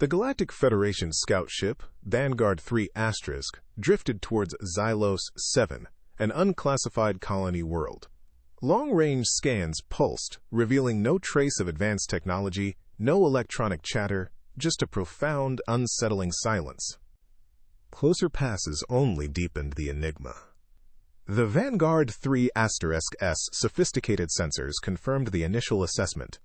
The Galactic Federation scout ship, Vanguard 3*, drifted towards Xylos-7, an unclassified colony world. Long-range scans pulsed, revealing no trace of advanced technology, no electronic chatter, just a profound, unsettling silence. Closer passes only deepened the enigma. The Vanguard 3*'s sophisticated sensors confirmed the initial assessment.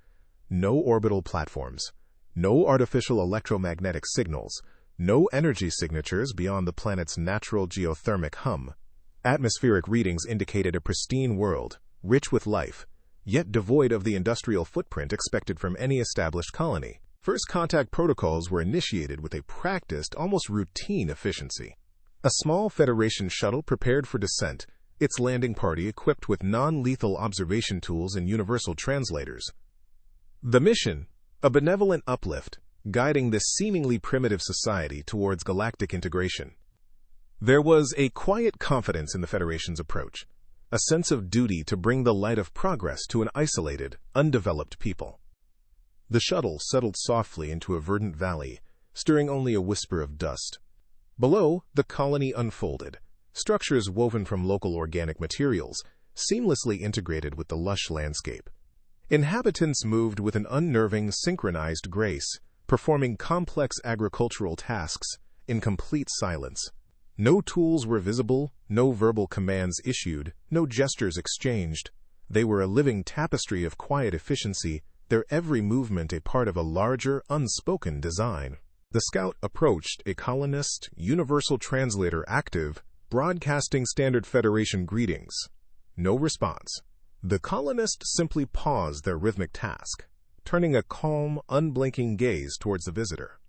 No orbital platforms, no artificial electromagnetic signals, no energy signatures beyond the planet's natural geothermic hum. Atmospheric readings indicated a pristine world, rich with life, yet devoid of the industrial footprint expected from any established colony. First contact protocols were initiated with a practiced, almost routine efficiency. A small Federation shuttle prepared for descent, its landing party equipped with non-lethal observation tools and universal translators. The mission, a benevolent uplift, guiding this seemingly primitive society towards galactic integration. There was a quiet confidence in the Federation's approach, a sense of duty to bring the light of progress to an isolated, undeveloped people. The shuttle settled softly into a verdant valley, stirring only a whisper of dust. Below, the colony unfolded, structures woven from local organic materials, seamlessly integrated with the lush landscape. Inhabitants moved with an unnerving, synchronized grace, performing complex agricultural tasks in complete silence. No tools were visible, no verbal commands issued, no gestures exchanged. They were a living tapestry of quiet efficiency, their every movement a part of a larger, unspoken design. The scout approached, a colonist, universal translator active, broadcasting standard Federation greetings. No response. The colonist simply paused their rhythmic task, turning a calm, unblinking gaze towards the visitor.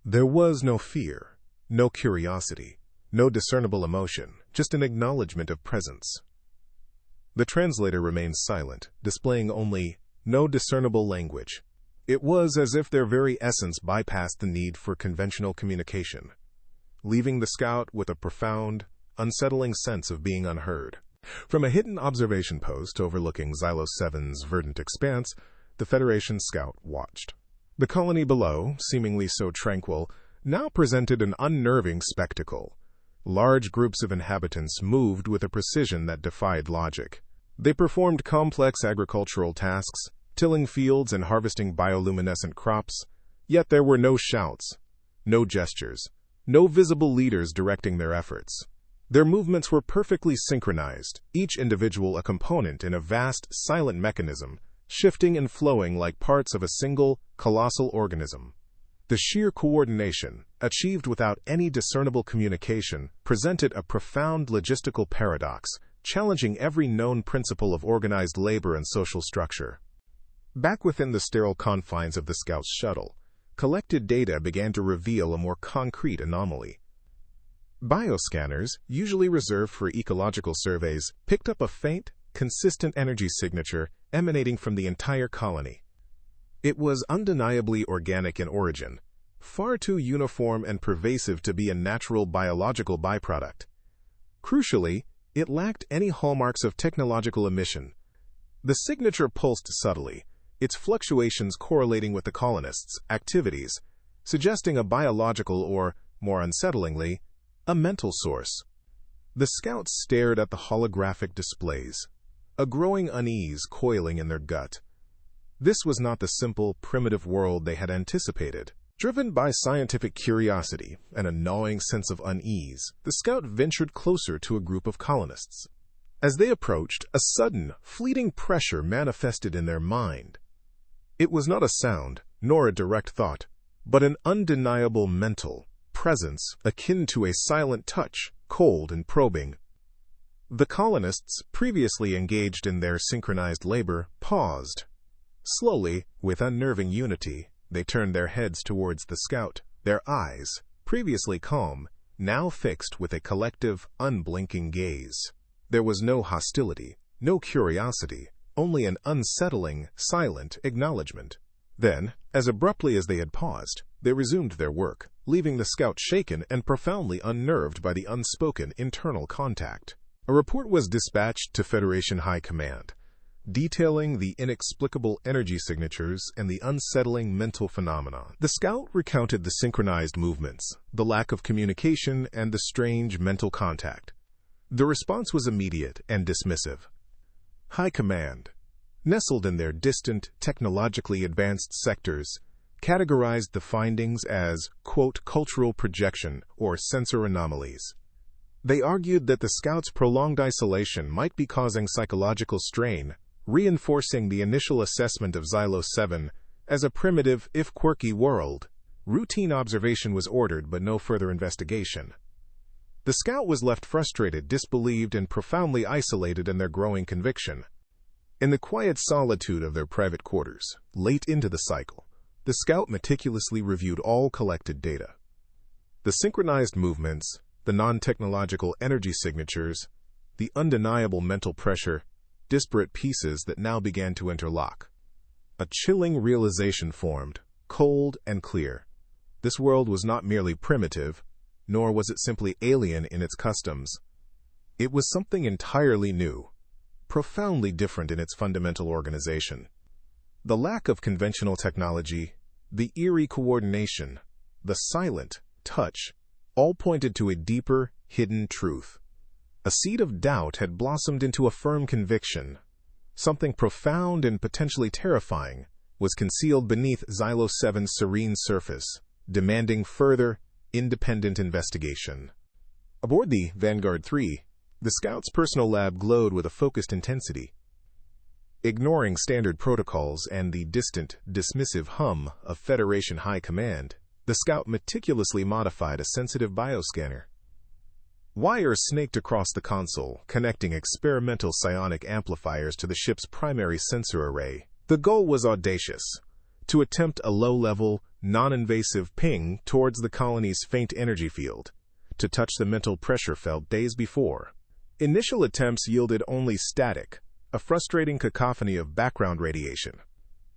There was no fear, no curiosity, no discernible emotion, just an acknowledgement of presence. The translator remained silent, displaying only no discernible language. It was as if their very essence bypassed the need for conventional communication, leaving the scout with a profound, unsettling sense of being unheard. From a hidden observation post overlooking Xylos-7's verdant expanse, the Federation scout watched. The colony below, seemingly so tranquil, now presented an unnerving spectacle. Large groups of inhabitants moved with a precision that defied logic. They performed complex agricultural tasks, tilling fields and harvesting bioluminescent crops, yet there were no shouts, no gestures, no visible leaders directing their efforts. Their movements were perfectly synchronized, each individual a component in a vast, silent mechanism, shifting and flowing like parts of a single, colossal organism. The sheer coordination, achieved without any discernible communication, presented a profound logistical paradox, challenging every known principle of organized labor and social structure. Back within the sterile confines of the Scout's shuttle, collected data began to reveal a more concrete anomaly. Bioscanners, usually reserved for ecological surveys, picked up a faint, consistent energy signature emanating from the entire colony. It was undeniably organic in origin, far too uniform and pervasive to be a natural biological byproduct. Crucially, it lacked any hallmarks of technological emission. The signature pulsed subtly, its fluctuations correlating with the colonists' activities, suggesting a biological or, more unsettlingly, a mental source. The scouts stared at the holographic displays, a growing unease coiling in their gut. This was not the simple, primitive world they had anticipated. Driven by scientific curiosity and a gnawing sense of unease, the scout ventured closer to a group of colonists. As they approached, a sudden, fleeting pressure manifested in their mind. It was not a sound, nor a direct thought, but an undeniable mental presence akin to a silent touch, cold and probing. The colonists, previously engaged in their synchronized labor, paused. Slowly, with unnerving unity, they turned their heads towards the scout, their eyes, previously calm, now fixed with a collective, unblinking gaze. There was no hostility, no curiosity, only an unsettling, silent acknowledgement. Then, as abruptly as they had paused, they resumed their work, leaving the scout shaken and profoundly unnerved by the unspoken internal contact. A report was dispatched to Federation High Command. detailing the inexplicable energy signatures and the unsettling mental phenomena. The scout recounted the synchronized movements, the lack of communication, and the strange mental contact. The response was immediate and dismissive. High Command, nestled in their distant, technologically advanced sectors, categorized the findings as, quote, cultural projection or sensor anomalies. They argued that the scouts' prolonged isolation might be causing psychological strain, reinforcing the initial assessment of Xylos-7 as a primitive, if quirky, world. Routine observation was ordered, but no further investigation. The scout was left frustrated, disbelieved, and profoundly isolated in their growing conviction. In the quiet solitude of their private quarters, late into the cycle, the scout meticulously reviewed all collected data. The synchronized movements, the non-technological energy signatures, the undeniable mental pressure, disparate pieces that now began to interlock. A chilling realization formed, cold and clear. This world was not merely primitive, nor was it simply alien in its customs. It was something entirely new, profoundly different in its fundamental organization. The lack of conventional technology, the eerie coordination, the silent touch, all pointed to a deeper, hidden truth. A seed of doubt had blossomed into a firm conviction. Something profound and potentially terrifying was concealed beneath Xylos-7's serene surface, demanding further, independent investigation. Aboard the Vanguard 3, the Scout's personal lab glowed with a focused intensity. Ignoring standard protocols and the distant, dismissive hum of Federation High Command, the Scout meticulously modified a sensitive bioscanner. Wires snaked across the console, connecting experimental psionic amplifiers to the ship's primary sensor array. The goal was audacious: to attempt a low-level, non-invasive ping towards the colony's faint energy field, to touch the mental pressure felt days before. Initial attempts yielded only static, a frustrating cacophony of background radiation.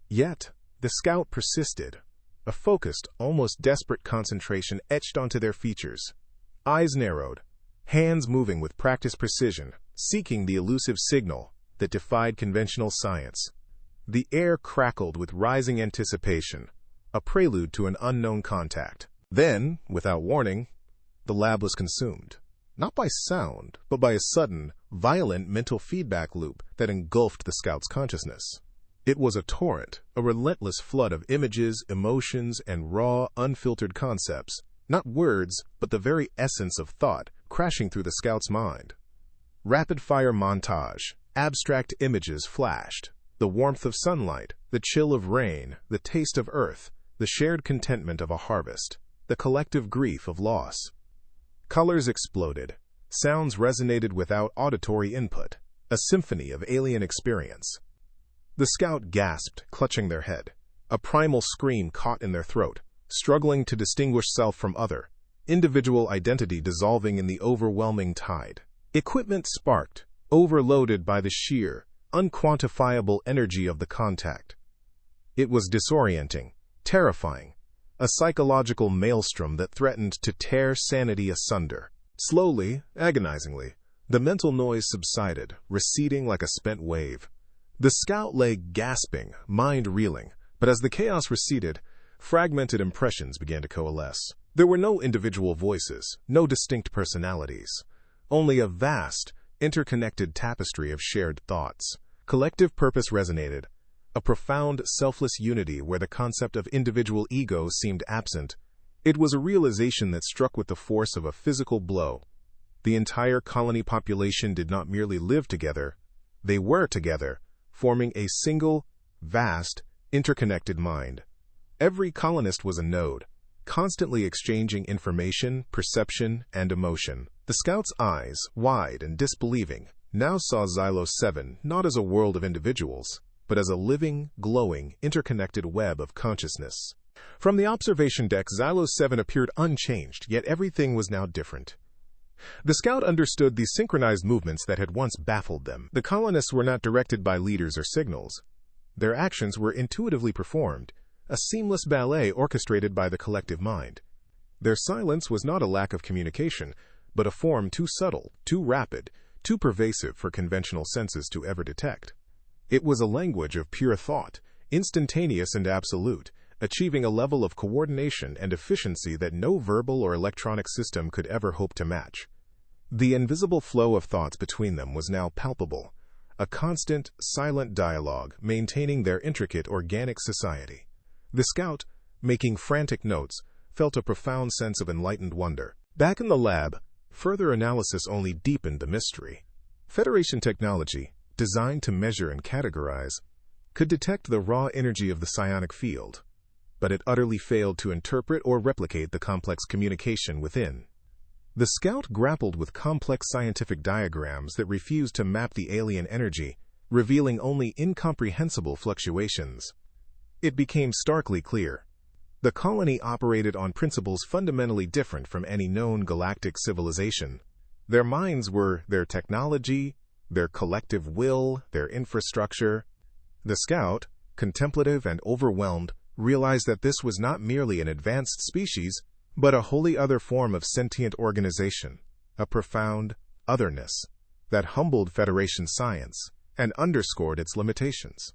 Yet, the Scout persisted. A focused, almost desperate concentration etched onto their features. Eyes narrowed, hands moving with practiced precision, seeking the elusive signal that defied conventional science. The air crackled with rising anticipation, a prelude to an unknown contact. Then, without warning, the lab was consumed. Not by sound, but by a sudden, violent mental feedback loop that engulfed the Scout's consciousness. It was a torrent, a relentless flood of images, emotions, and raw, unfiltered concepts, not words, but the very essence of thought, crashing through the Scout's mind. Rapid-fire montage, abstract images flashed. The warmth of sunlight, the chill of rain, the taste of earth, the shared contentment of a harvest, the collective grief of loss. Colors exploded. Sounds resonated without auditory input. A symphony of alien experience. The Scout gasped, clutching their head. A primal scream caught in their throat, struggling to distinguish self from other, individual identity dissolving in the overwhelming tide. Equipment sparked, overloaded by the sheer, unquantifiable energy of the contact. It was disorienting, terrifying, a psychological maelstrom that threatened to tear sanity asunder. Slowly, agonizingly, the mental noise subsided, receding like a spent wave. The Scout lay gasping, mind reeling, but as the chaos receded, fragmented impressions began to coalesce. There were no individual voices, no distinct personalities, only a vast, interconnected tapestry of shared thoughts. Collective purpose resonated, a profound, selfless unity where the concept of individual ego seemed absent. It was a realization that struck with the force of a physical blow. The entire colony population did not merely live together, they were together, forming a single, vast, interconnected mind. Every colonist was a node, constantly exchanging information, perception, and emotion. The Scout's eyes, wide and disbelieving, now saw Xylos-7 not as a world of individuals, but as a living, glowing, interconnected web of consciousness. From the observation deck, Xylos-7 appeared unchanged, yet everything was now different. The Scout understood the synchronized movements that had once baffled them. The colonists were not directed by leaders or signals. Their actions were intuitively performed, a seamless ballet orchestrated by the collective mind. Their silence was not a lack of communication, but a form too subtle, too rapid, too pervasive for conventional senses to ever detect. It was a language of pure thought, instantaneous and absolute, achieving a level of coordination and efficiency that no verbal or electronic system could ever hope to match. The invisible flow of thoughts between them was now palpable, a constant, silent dialogue maintaining their intricate organic society. The scout, making frantic notes, felt a profound sense of enlightened wonder. Back in the lab, further analysis only deepened the mystery. Federation technology, designed to measure and categorize, could detect the raw energy of the psionic field, but it utterly failed to interpret or replicate the complex communication within. The scout grappled with complex scientific diagrams that refused to map the alien energy, revealing only incomprehensible fluctuations. It became starkly clear. The colony operated on principles fundamentally different from any known galactic civilization. Their minds were their technology, their collective will, their infrastructure. The scout, contemplative and overwhelmed, realized that this was not merely an advanced species, but a wholly other form of sentient organization, a profound otherness that humbled Federation science and underscored its limitations.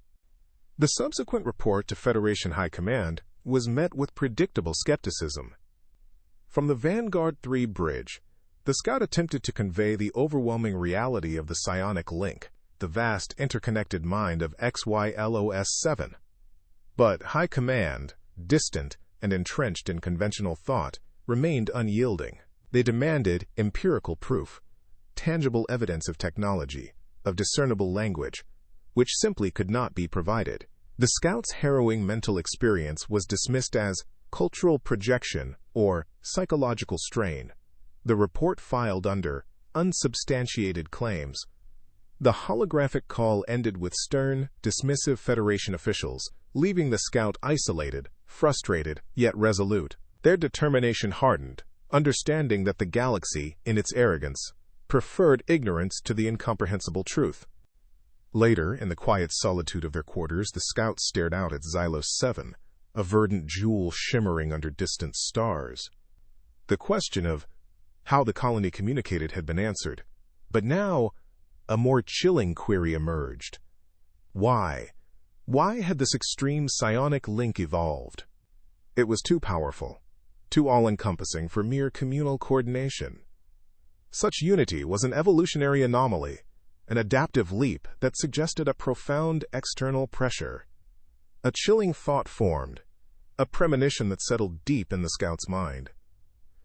The subsequent report to Federation High Command was met with predictable skepticism. From the Vanguard 3 bridge, the scout attempted to convey the overwhelming reality of the psionic link, the vast interconnected mind of Xylos-7. But High Command, distant and entrenched in conventional thought, remained unyielding. They demanded empirical proof, tangible evidence of technology, of discernible language, which simply could not be provided. The scout's harrowing mental experience was dismissed as cultural projection or psychological strain. The report filed under unsubstantiated claims. The holographic call ended with stern, dismissive Federation officials, leaving the scout isolated, frustrated, yet resolute. Their determination hardened, understanding that the galaxy, in its arrogance, preferred ignorance to the incomprehensible truth. Later, in the quiet solitude of their quarters, the scouts stared out at Xylos-7, a verdant jewel shimmering under distant stars. The question of how the colony communicated had been answered, but now a more chilling query emerged. Why? Why had this extreme psionic link evolved? It was too powerful, too all-encompassing for mere communal coordination. Such unity was an evolutionary anomaly, an adaptive leap that suggested a profound external pressure. A chilling thought formed, a premonition that settled deep in the scout's mind.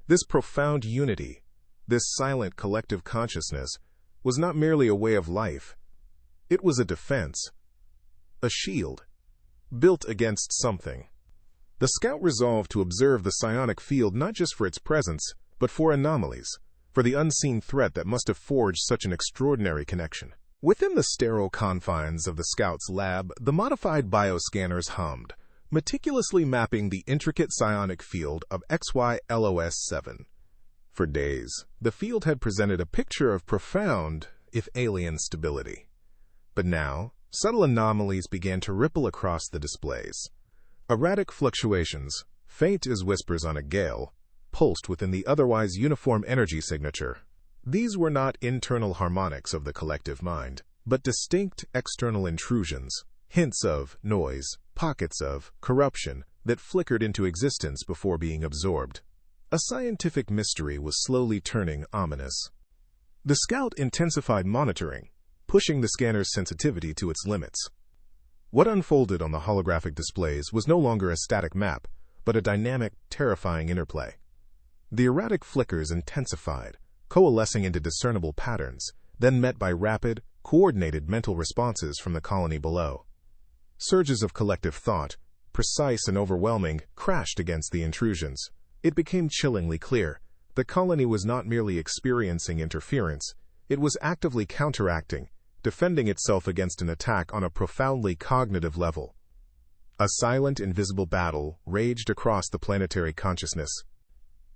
This profound unity, this silent collective consciousness, was not merely a way of life. It was a defense, a shield, built against something. The scout resolved to observe the psionic field not just for its presence, but for anomalies, for the unseen threat that must have forged such an extraordinary connection. Within the sterile confines of the scout's lab, the modified bioscanners hummed, meticulously mapping the intricate psionic field of Xylos-7. For days, the field had presented a picture of profound, if alien, stability. But now, subtle anomalies began to ripple across the displays. Erratic fluctuations, faint as whispers on a gale, pulsed within the otherwise uniform energy signature. These were not internal harmonics of the collective mind, but distinct external intrusions, hints of noise, pockets of corruption that flickered into existence before being absorbed. A scientific mystery was slowly turning ominous. The scout intensified monitoring, pushing the scanner's sensitivity to its limits. What unfolded on the holographic displays was no longer a static map, but a dynamic, terrifying interplay. The erratic flickers intensified, coalescing into discernible patterns, then met by rapid, coordinated mental responses from the colony below. Surges of collective thought, precise and overwhelming, crashed against the intrusions. It became chillingly clear. The colony was not merely experiencing interference, it was actively counteracting, defending itself against an attack on a profoundly cognitive level. A silent, invisible battle raged across the planetary consciousness.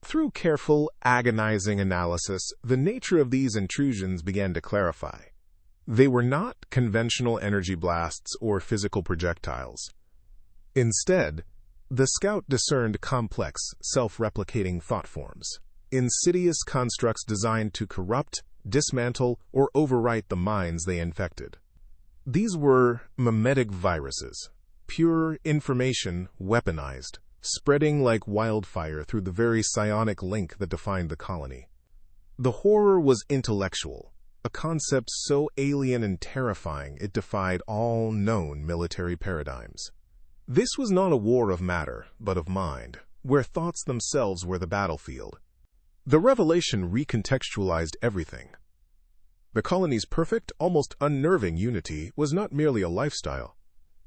Through careful, agonizing analysis, the nature of these intrusions began to clarify. They were not conventional energy blasts or physical projectiles. Instead, the scout discerned complex, self-replicating thought forms, insidious constructs designed to corrupt, dismantle, or overwrite the minds they infected. These were memetic viruses, pure information weaponized, spreading like wildfire through the very psionic link that defined the colony. The horror was intellectual, a concept so alien and terrifying it defied all known military paradigms. This was not a war of matter, but of mind, where thoughts themselves were the battlefield. The revelation recontextualized everything. The colony's perfect, almost unnerving unity was not merely a lifestyle.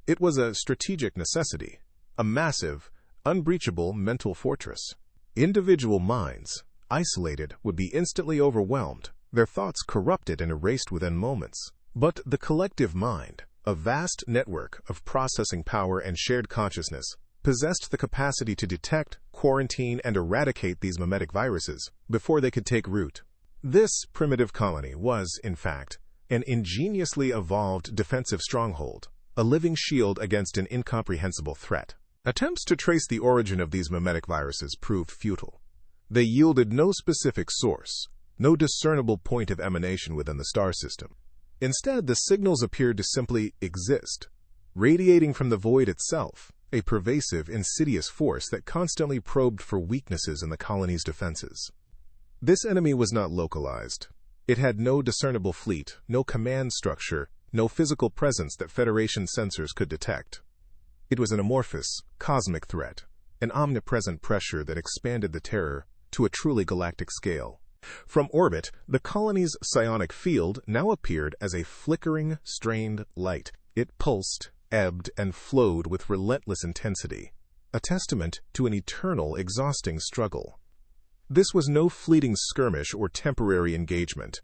It was a strategic necessity, a massive, unbreachable mental fortress. Individual minds, isolated, would be instantly overwhelmed, their thoughts corrupted and erased within moments. But the collective mind, a vast network of processing power and shared consciousness, possessed the capacity to detect, quarantine, and eradicate these memetic viruses before they could take root. This primitive colony was, in fact, an ingeniously evolved defensive stronghold, a living shield against an incomprehensible threat. Attempts to trace the origin of these memetic viruses proved futile. They yielded no specific source, no discernible point of emanation within the star system. Instead, the signals appeared to simply exist, radiating from the void itself, a pervasive, insidious force that constantly probed for weaknesses in the colony's defenses. This enemy was not localized. It had no discernible fleet, no command structure, no physical presence that Federation sensors could detect. It was an amorphous, cosmic threat, an omnipresent pressure that expanded the terror to a truly galactic scale. From orbit, the colony's psionic field now appeared as a flickering, strained light. It pulsed, ebbed, and flowed with relentless intensity, a testament to an eternal, exhausting struggle. This was no fleeting skirmish or temporary engagement.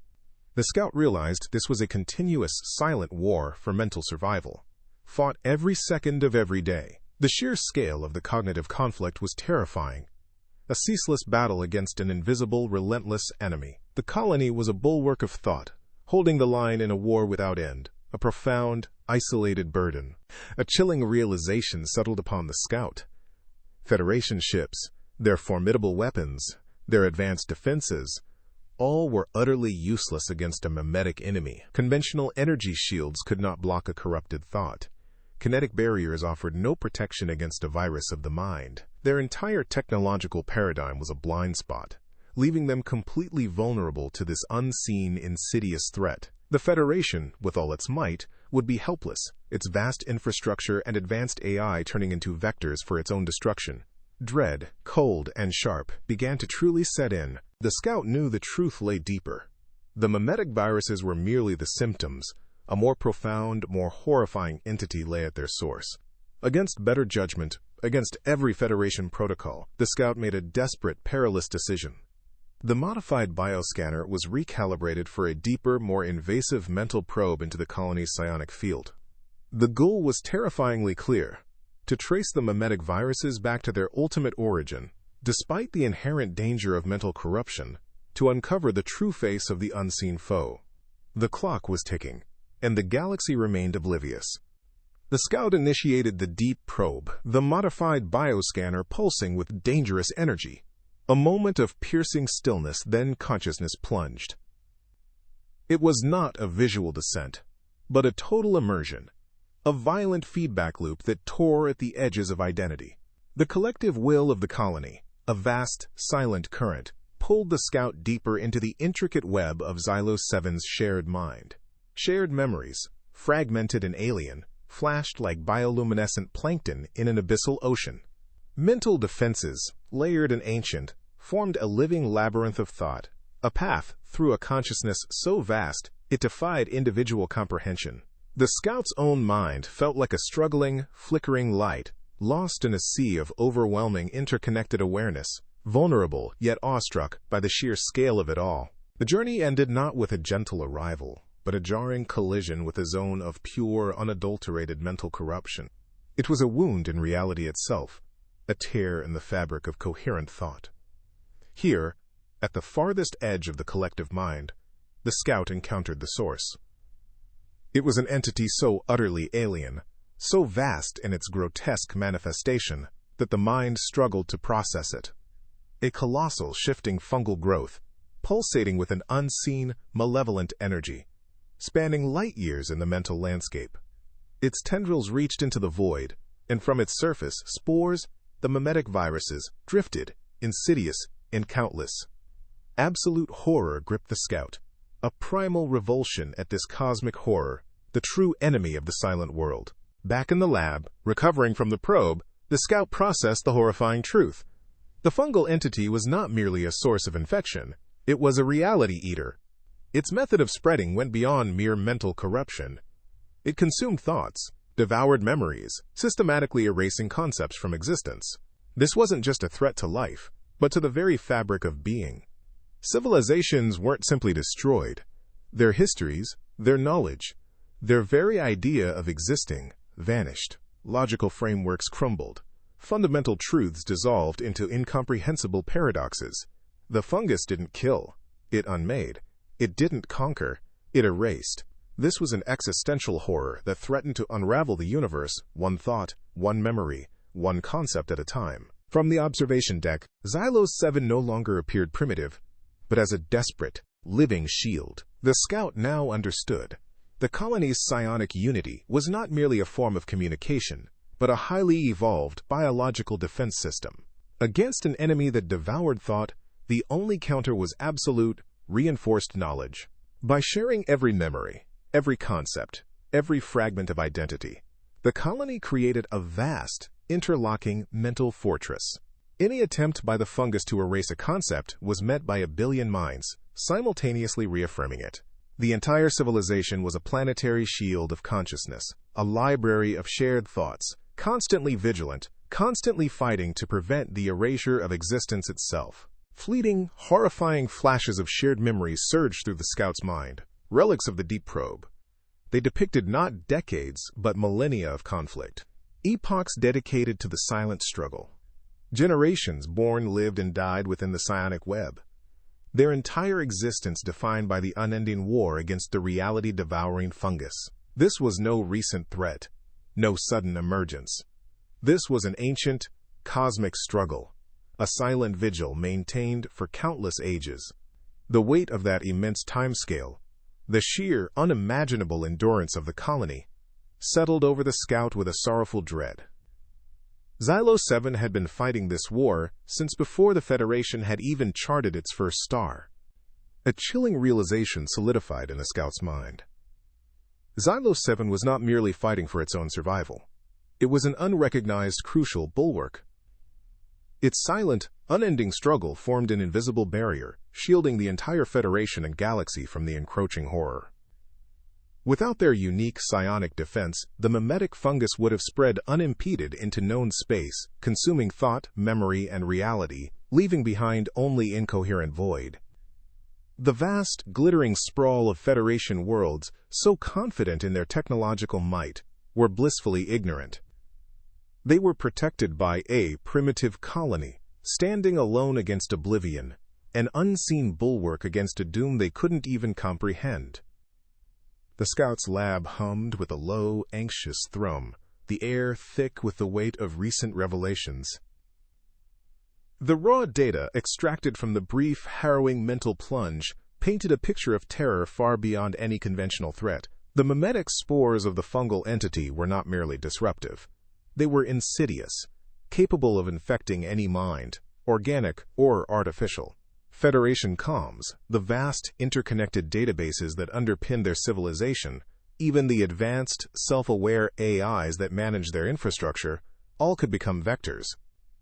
The scout realized this was a continuous, silent war for mental survival, fought every second of every day. The sheer scale of the cognitive conflict was terrifying, a ceaseless battle against an invisible, relentless enemy. The colony was a bulwark of thought, holding the line in a war without end, a profound, isolated burden. A chilling realization settled upon the scout. Federation ships, their formidable weapons, their advanced defenses, all were utterly useless against a memetic enemy. Conventional energy shields could not block a corrupted thought. Kinetic barriers offered no protection against a virus of the mind. Their entire technological paradigm was a blind spot, leaving them completely vulnerable to this unseen, insidious threat. The Federation, with all its might, would be helpless, its vast infrastructure and advanced AI turning into vectors for its own destruction. Dread, cold, and sharp began to truly set in. The scout knew the truth lay deeper. The memetic viruses were merely the symptoms. A more profound, more horrifying entity lay at their source. Against better judgment, against every Federation protocol, the scout made a desperate, perilous decision. The modified bioscanner was recalibrated for a deeper, more invasive mental probe into the colony's psionic field. The goal was terrifyingly clear: to trace the memetic viruses back to their ultimate origin, despite the inherent danger of mental corruption, to uncover the true face of the unseen foe. The clock was ticking, and the galaxy remained oblivious. The scout initiated the deep probe, the modified bioscanner pulsing with dangerous energy. A moment of piercing stillness, then consciousness plunged. It was not a visual descent, but a total immersion, a violent feedback loop that tore at the edges of identity. The collective will of the colony, a vast, silent current, pulled the scout deeper into the intricate web of Xylos-7's shared mind. Shared memories, fragmented and alien, flashed like bioluminescent plankton in an abyssal ocean. Mental defenses, layered and ancient, formed a living labyrinth of thought, a path through a consciousness so vast it defied individual comprehension. The scout's own mind felt like a struggling, flickering light, lost in a sea of overwhelming interconnected awareness, vulnerable yet awestruck by the sheer scale of it all. The journey ended not with a gentle arrival, but a jarring collision with a zone of pure, unadulterated mental corruption. It was a wound in reality itself, a tear in the fabric of coherent thought. Here, at the farthest edge of the collective mind, the scout encountered the source. It was an entity so utterly alien, so vast in its grotesque manifestation, that the mind struggled to process it. A colossal, shifting fungal growth, pulsating with an unseen, malevolent energy. spanning light years in the mental landscape. Its tendrils reached into the void, and from its surface, spores, the memetic viruses, drifted, insidious and countless. Absolute horror gripped the scout, a primal revulsion at this cosmic horror, the true enemy of the silent world. Back in the lab, recovering from the probe, the scout processed the horrifying truth. The fungal entity was not merely a source of infection, it was a reality eater. Its method of spreading went beyond mere mental corruption. It consumed thoughts, devoured memories, systematically erasing concepts from existence. This wasn't just a threat to life, but to the very fabric of being. Civilizations weren't simply destroyed. Their histories, their knowledge, their very idea of existing vanished. Logical frameworks crumbled. Fundamental truths dissolved into incomprehensible paradoxes. The fungus didn't kill. It unmade. It didn't conquer. It erased. This was an existential horror that threatened to unravel the universe, one thought, one memory, one concept at a time. From the observation deck, Xylos-7 no longer appeared primitive, but as a desperate, living shield. The scout now understood. The colony's psionic unity was not merely a form of communication, but a highly evolved biological defense system. Against an enemy that devoured thought, the only counter was absolute, reinforced knowledge. By sharing every memory, every concept, every fragment of identity, the colony created a vast, interlocking mental fortress. Any attempt by the fungus to erase a concept was met by a billion minds, simultaneously reaffirming it. The entire civilization was a planetary shield of consciousness, a library of shared thoughts, constantly vigilant, constantly fighting to prevent the erasure of existence itself. Fleeting, horrifying flashes of shared memories surged through the scout's mind, relics of the deep probe. They depicted not decades, but millennia of conflict. Epochs dedicated to the silent struggle. Generations born, lived, and died within the psionic web. Their entire existence defined by the unending war against the reality-devouring fungus. This was no recent threat, no sudden emergence. This was an ancient, cosmic struggle, a silent vigil maintained for countless ages. The weight of that immense timescale, the sheer, unimaginable endurance of the colony, settled over the scout with a sorrowful dread. Xylos-7 had been fighting this war since before the Federation had even charted its first star. A chilling realization solidified in the scout's mind. Xylos-7 was not merely fighting for its own survival. It was an unrecognized, crucial bulwark. Its silent, unending struggle formed an invisible barrier, shielding the entire Federation and galaxy from the encroaching horror. Without their unique psionic defense, the memetic fungus would have spread unimpeded into known space, consuming thought, memory, and reality, leaving behind only incoherent void. The vast, glittering sprawl of Federation worlds, so confident in their technological might, were blissfully ignorant. They were protected by a primitive colony, standing alone against oblivion, an unseen bulwark against a doom they couldn't even comprehend. The scout's lab hummed with a low, anxious thrum, the air thick with the weight of recent revelations. The raw data extracted from the brief, harrowing mental plunge painted a picture of terror far beyond any conventional threat. The memetic spores of the fungal entity were not merely disruptive. They were insidious, capable of infecting any mind, organic or artificial. Federation comms, the vast, interconnected databases that underpin their civilization, even the advanced, self-aware AIs that manage their infrastructure, all could become vectors.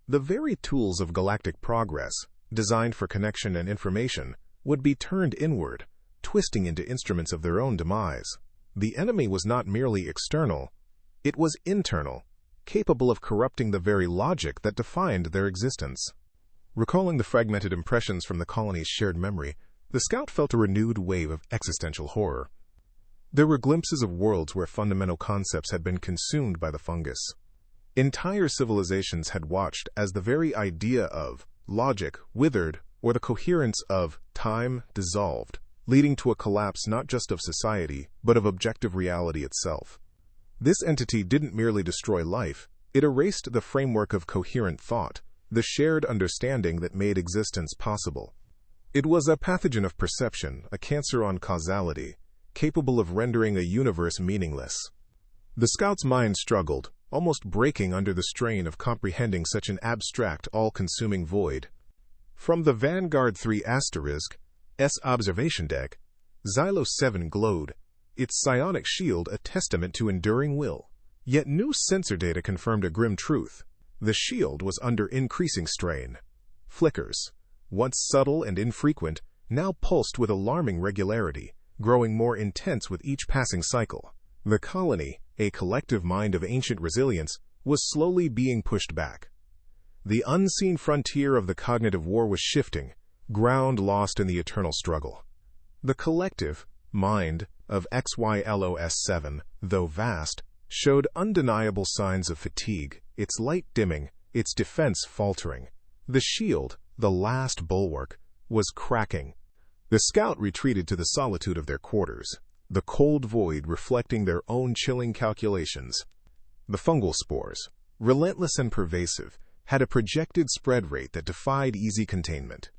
The very tools of galactic progress, designed for connection and information, would be turned inward, twisting into instruments of their own demise. The enemy was not merely external, it was internal, capable of corrupting the very logic that defined their existence. Recalling the fragmented impressions from the colony's shared memory, the scout felt a renewed wave of existential horror. There were glimpses of worlds where fundamental concepts had been consumed by the fungus. Entire civilizations had watched as the very idea of logic withered or the coherence of time dissolved, leading to a collapse not just of society, but of objective reality itself. This entity didn't merely destroy life, it erased the framework of coherent thought, the shared understanding that made existence possible. It was a pathogen of perception, a cancer on causality, capable of rendering a universe meaningless. The scout's mind struggled, almost breaking under the strain of comprehending such an abstract, all-consuming void. From the Vanguard 3 *S observation deck, Xylos-7 glowed, its psionic shield a testament to enduring will. Yet new sensor data confirmed a grim truth. The shield was under increasing strain. Flickers, once subtle and infrequent, now pulsed with alarming regularity, growing more intense with each passing cycle. The colony, a collective mind of ancient resilience, was slowly being pushed back. The unseen frontier of the cognitive war was shifting, ground lost in the eternal struggle. The collective mind of Xylos-7, though vast, showed undeniable signs of fatigue, its light dimming, its defense faltering. The shield, the last bulwark, was cracking. The scout retreated to the solitude of their quarters, the cold void reflecting their own chilling calculations. The fungal spores, relentless and pervasive, had a projected spread rate that defied easy containment.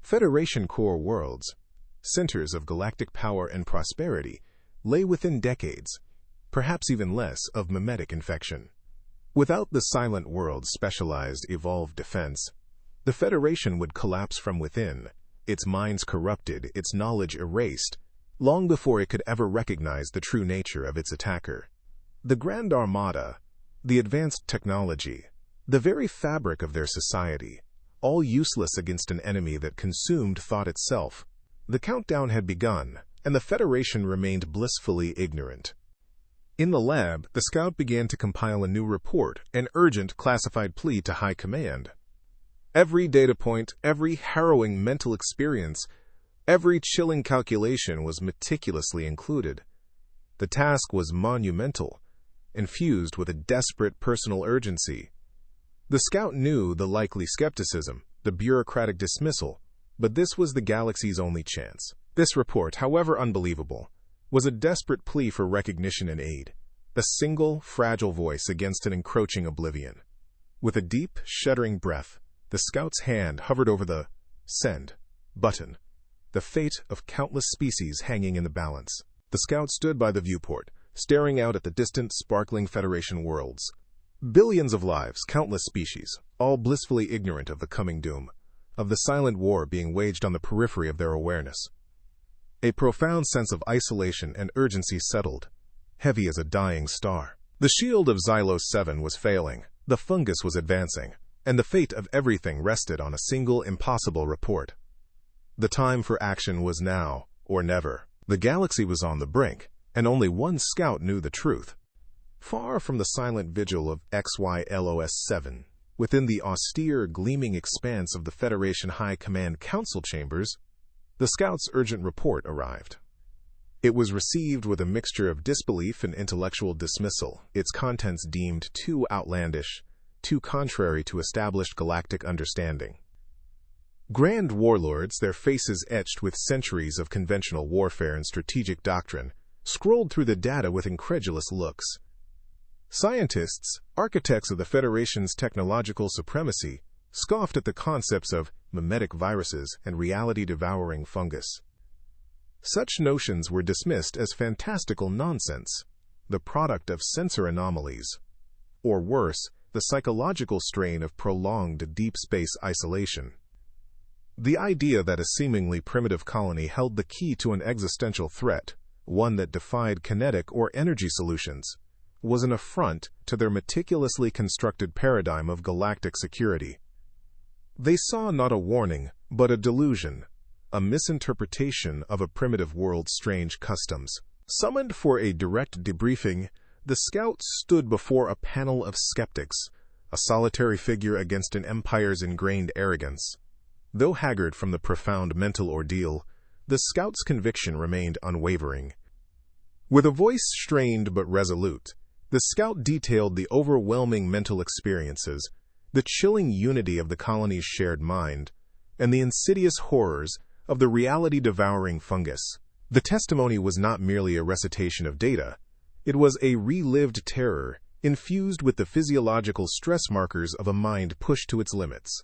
Federation core worlds, centers of galactic power and prosperity, lay within decades, perhaps even less, of memetic infection. Without the Silent World's specialized evolved defense, the Federation would collapse from within, its minds corrupted, its knowledge erased, long before it could ever recognize the true nature of its attacker. The Grand Armada, the advanced technology, the very fabric of their society, all useless against an enemy that consumed thought itself. The countdown had begun, and the Federation remained blissfully ignorant. In the lab, the scout began to compile a new report, an urgent classified plea to High Command. Every data point, every harrowing mental experience, every chilling calculation was meticulously included. The task was monumental, infused with a desperate personal urgency. The scout knew the likely skepticism, the bureaucratic dismissal, but this was the galaxy's only chance. This report, however unbelievable, was a desperate plea for recognition and aid, a single, fragile voice against an encroaching oblivion. With a deep, shuddering breath, the scout's hand hovered over the send button, the fate of countless species hanging in the balance. The scout stood by the viewport, staring out at the distant, sparkling Federation worlds. Billions of lives, countless species, all blissfully ignorant of the coming doom, of the silent war being waged on the periphery of their awareness. A profound sense of isolation and urgency settled, heavy as a dying star. The shield of Xylos-7 was failing, the fungus was advancing, and the fate of everything rested on a single impossible report. The time for action was now, or never. The galaxy was on the brink, and only one scout knew the truth. Far from the silent vigil of Xylos-7, within the austere, gleaming expanse of the Federation High Command Council chambers, the scout's urgent report arrived. It was received with a mixture of disbelief and intellectual dismissal, its contents deemed too outlandish, too contrary to established galactic understanding. Grand warlords, their faces etched with centuries of conventional warfare and strategic doctrine, scrolled through the data with incredulous looks. Scientists, architects of the Federation's technological supremacy, scoffed at the concepts of memetic viruses and reality-devouring fungus. Such notions were dismissed as fantastical nonsense, the product of sensor anomalies, or worse, the psychological strain of prolonged deep space isolation. The idea that a seemingly primitive colony held the key to an existential threat, one that defied kinetic or energy solutions, was an affront to their meticulously constructed paradigm of galactic security. They saw not a warning, but a delusion, a misinterpretation of a primitive world's strange customs. Summoned for a direct debriefing, the scouts stood before a panel of skeptics, a solitary figure against an empire's ingrained arrogance. Though haggard from the profound mental ordeal, the scout's conviction remained unwavering. With a voice strained but resolute, the scout detailed the overwhelming mental experiences, the chilling unity of the colony's shared mind, and the insidious horrors of the reality-devouring fungus. The testimony was not merely a recitation of data. It was a relived terror, infused with the physiological stress markers of a mind pushed to its limits.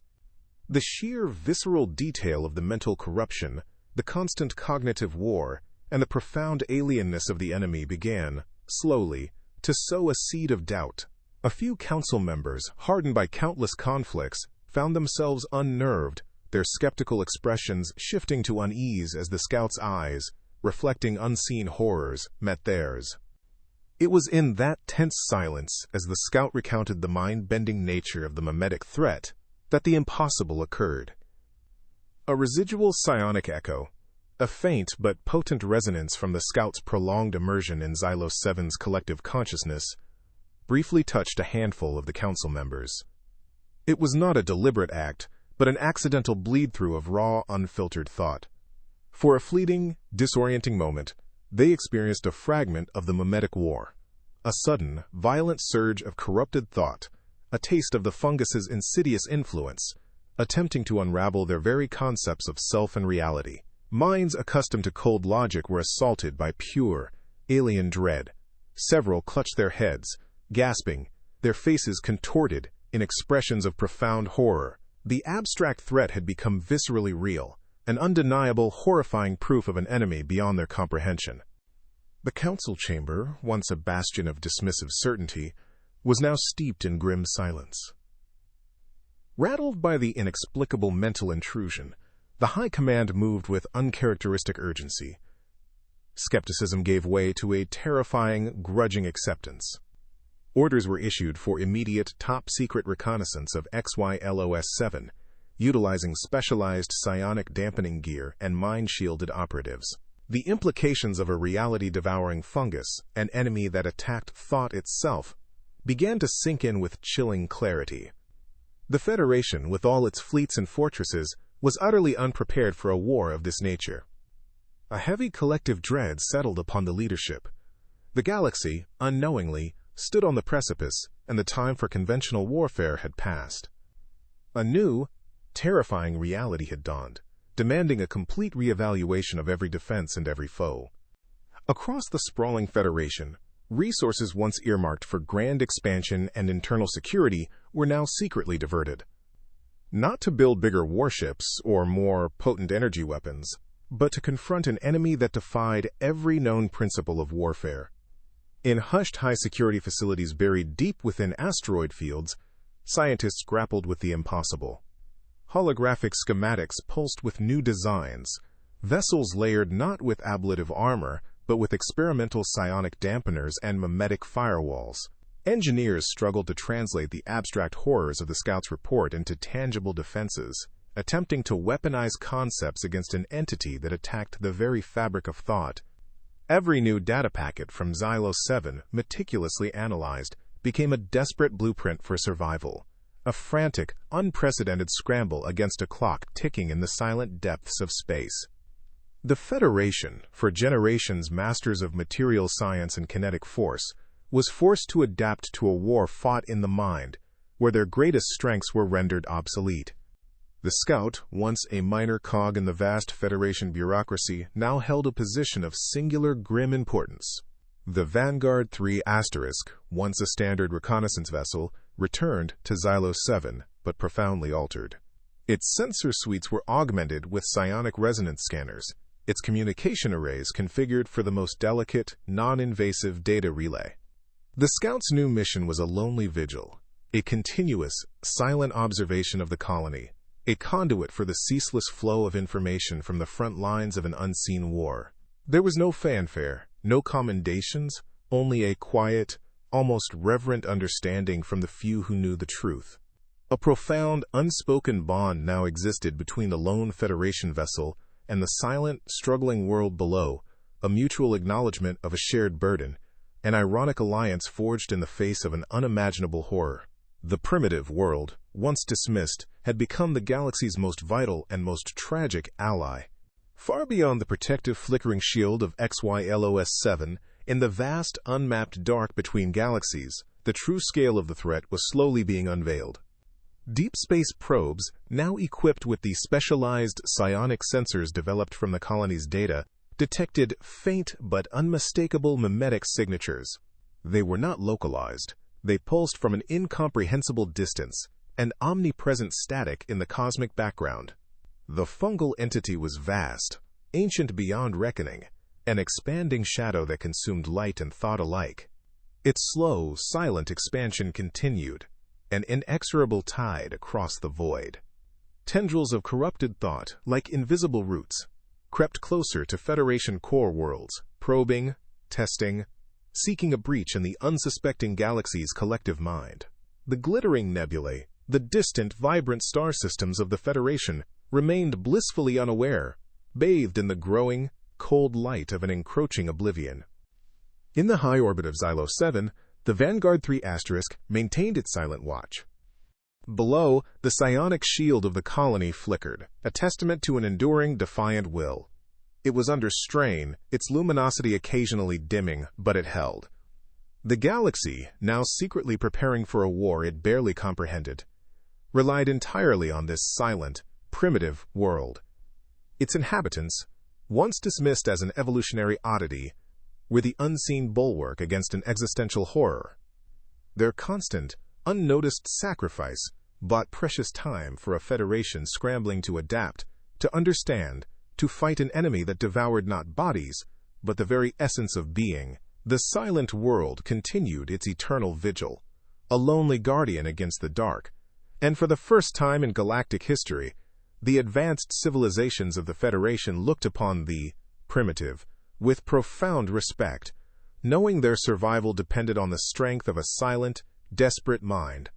The sheer visceral detail of the mental corruption, the constant cognitive war, and the profound alienness of the enemy began, slowly, to sow a seed of doubt. A few council members, hardened by countless conflicts, found themselves unnerved, their skeptical expressions shifting to unease as the scouts' eyes, reflecting unseen horrors, met theirs. It was in that tense silence, as the scout recounted the mind-bending nature of the memetic threat, that the impossible occurred. A residual psionic echo, a faint but potent resonance from the scout's prolonged immersion in Xylos-7's collective consciousness, briefly touched a handful of the council members. It was not a deliberate act, but an accidental bleed-through of raw, unfiltered thought. For a fleeting, disorienting moment, they experienced a fragment of the memetic war, a sudden, violent surge of corrupted thought, a taste of the fungus's insidious influence, attempting to unravel their very concepts of self and reality. Minds accustomed to cold logic were assaulted by pure, alien dread. Several clutched their heads, gasping, their faces contorted in expressions of profound horror. The abstract threat had become viscerally real, an undeniable, horrifying proof of an enemy beyond their comprehension. The council chamber, once a bastion of dismissive certainty, was now steeped in grim silence. Rattled by the inexplicable mental intrusion, the High Command moved with uncharacteristic urgency. Skepticism gave way to a terrifying, grudging acceptance. Orders were issued for immediate top-secret reconnaissance of Xylos-7, utilizing specialized psionic dampening gear and mind-shielded operatives. The implications of a reality-devouring fungus, an enemy that attacked thought itself, began to sink in with chilling clarity. The Federation, with all its fleets and fortresses, was utterly unprepared for a war of this nature. A heavy collective dread settled upon the leadership. The galaxy, unknowingly, stood on the precipice, and the time for conventional warfare had passed. A new, terrifying reality had dawned, demanding a complete reevaluation of every defense and every foe. Across the sprawling Federation, resources once earmarked for grand expansion and internal security were now secretly diverted. Not to build bigger warships or more potent energy weapons, but to confront an enemy that defied every known principle of warfare. In hushed high-security facilities buried deep within asteroid fields, scientists grappled with the impossible. Holographic schematics pulsed with new designs, vessels layered not with ablative armor, but with experimental psionic dampeners and memetic firewalls. Engineers struggled to translate the abstract horrors of the Scouts' report into tangible defenses, attempting to weaponize concepts against an entity that attacked the very fabric of thought. Every new data packet from Xylos-7, meticulously analyzed, became a desperate blueprint for survival, a frantic, unprecedented scramble against a clock ticking in the silent depths of space. The Federation, for generations masters of material science and kinetic force, was forced to adapt to a war fought in the mind, where their greatest strengths were rendered obsolete. The Scout, once a minor cog in the vast Federation bureaucracy, now held a position of singular grim importance. The Vanguard 3 *, once a standard reconnaissance vessel, returned to Xylos-7, but profoundly altered. Its sensor suites were augmented with psionic resonance scanners, its communication arrays configured for the most delicate, non-invasive data relay. The Scout's new mission was a lonely vigil, a continuous, silent observation of the colony, a conduit for the ceaseless flow of information from the front lines of an unseen war. There was no fanfare, no commendations, only a quiet, almost reverent understanding from the few who knew the truth. A profound, unspoken bond now existed between the lone Federation vessel and the silent, struggling world below, a mutual acknowledgement of a shared burden, an ironic alliance forged in the face of an unimaginable horror. The primitive world, once dismissed, had become the galaxy's most vital and most tragic ally. Far beyond the protective flickering shield of Xylos-7, in the vast, unmapped dark between galaxies, the true scale of the threat was slowly being unveiled. Deep space probes, now equipped with the specialized psionic sensors developed from the colony's data, detected faint but unmistakable memetic signatures. They were not localized. They pulsed from an incomprehensible distance, an omnipresent static in the cosmic background. The fungal entity was vast, ancient beyond reckoning, an expanding shadow that consumed light and thought alike. Its slow, silent expansion continued, an inexorable tide across the void. Tendrils of corrupted thought, like invisible roots, crept closer to Federation core worlds, probing, testing, seeking a breach in the unsuspecting galaxy's collective mind. The glittering nebulae, the distant, vibrant star systems of the Federation, remained blissfully unaware, bathed in the growing, cold light of an encroaching oblivion. In the high orbit of Xylos-7, the Vanguard 3 * maintained its silent watch. Below, the psionic shield of the colony flickered, a testament to an enduring, defiant will. It was under strain, its luminosity occasionally dimming, but it held. The galaxy, now secretly preparing for a war it barely comprehended, relied entirely on this silent, primitive world. Its inhabitants, once dismissed as an evolutionary oddity, were the unseen bulwark against an existential horror. Their constant, unnoticed sacrifice bought precious time for a Federation scrambling to adapt, to understand, to fight an enemy that devoured not bodies, but the very essence of being. The Silent World continued its eternal vigil, a lonely guardian against the dark, and for the first time in galactic history, the advanced civilizations of the Federation looked upon the primitive with profound respect, knowing their survival depended on the strength of a silent, desperate mind.